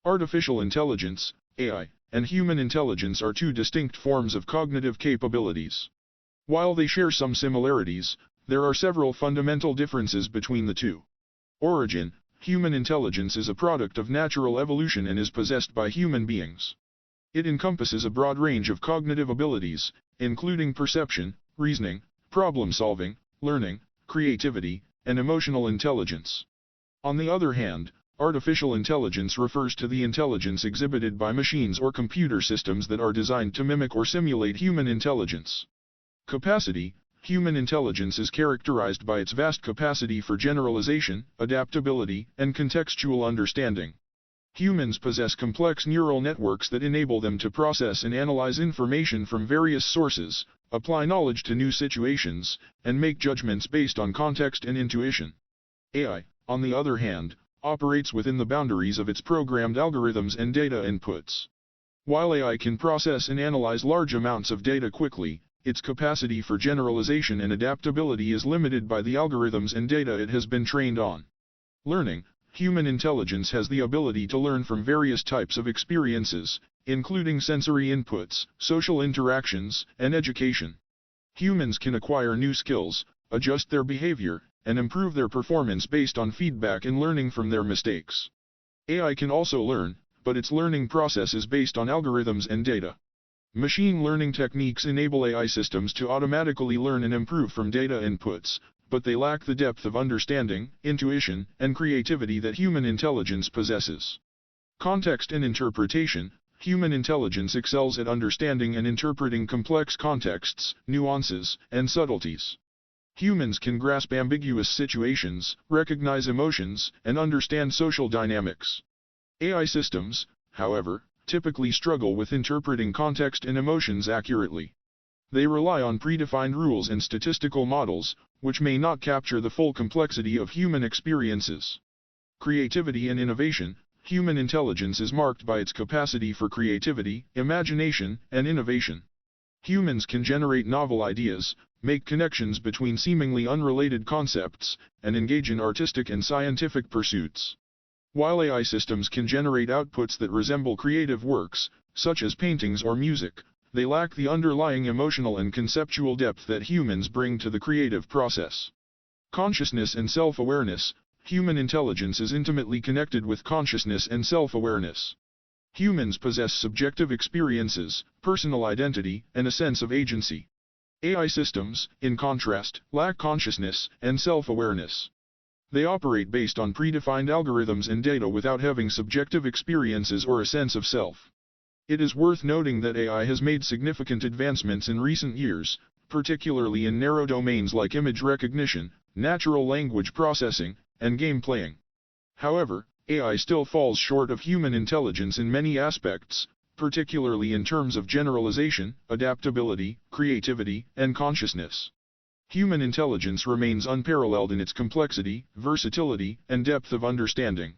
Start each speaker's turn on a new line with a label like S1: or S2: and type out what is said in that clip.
S1: Artificial intelligence, AI, and human intelligence are two distinct forms of cognitive capabilities. While they share some similarities, there are several fundamental differences between the two. Origin: human intelligence is a product of natural evolution and is possessed by human beings. It encompasses a broad range of cognitive abilities, including perception, reasoning, problem-solving, learning, creativity, and emotional intelligence. On the other hand, artificial intelligence refers to the intelligence exhibited by machines or computer systems that are designed to mimic or simulate human intelligence. Capacity: human intelligence is characterized by its vast capacity for generalization, adaptability, and contextual understanding. Humans possess complex neural networks that enable them to process and analyze information from various sources, apply knowledge to new situations, and make judgments based on context and intuition. AI, on the other hand, operates within the boundaries of its programmed algorithms and data inputs. While AI can process and analyze large amounts of data quickly, its capacity for generalization and adaptability is limited by the algorithms and data it has been trained on. Learning: human intelligence has the ability to learn from various types of experiences, including sensory inputs, social interactions, and education. Humans can acquire new skills, adjust their behavior, and improve their performance based on feedback and learning from their mistakes. AI can also learn, but its learning process is based on algorithms and data. Machine learning techniques enable AI systems to automatically learn and improve from data inputs, but they lack the depth of understanding, intuition, and creativity that human intelligence possesses. Context and interpretation: human intelligence excels at understanding and interpreting complex contexts, nuances, and subtleties. Humans can grasp ambiguous situations, recognize emotions, and understand social dynamics. AI systems, however, typically struggle with interpreting context and emotions accurately. They rely on predefined rules and statistical models, which may not capture the full complexity of human experiences. Creativity and innovation: human intelligence is marked by its capacity for creativity, imagination, and innovation. Humans can generate novel ideas, make connections between seemingly unrelated concepts, and engage in artistic and scientific pursuits. While AI systems can generate outputs that resemble creative works, such as paintings or music, they lack the underlying emotional and conceptual depth that humans bring to the creative process. Consciousness and self-awareness: human intelligence is intimately connected with consciousness and self-awareness. Humans possess subjective experiences, personal identity, and a sense of agency. AI systems, in contrast, lack consciousness and self-awareness. They operate based on predefined algorithms and data without having subjective experiences or a sense of self. It is worth noting that AI has made significant advancements in recent years, particularly in narrow domains like image recognition, natural language processing, and game playing. However, AI still falls short of human intelligence in many aspects, particularly in terms of generalization, adaptability, creativity, and consciousness. Human intelligence remains unparalleled in its complexity, versatility, and depth of understanding.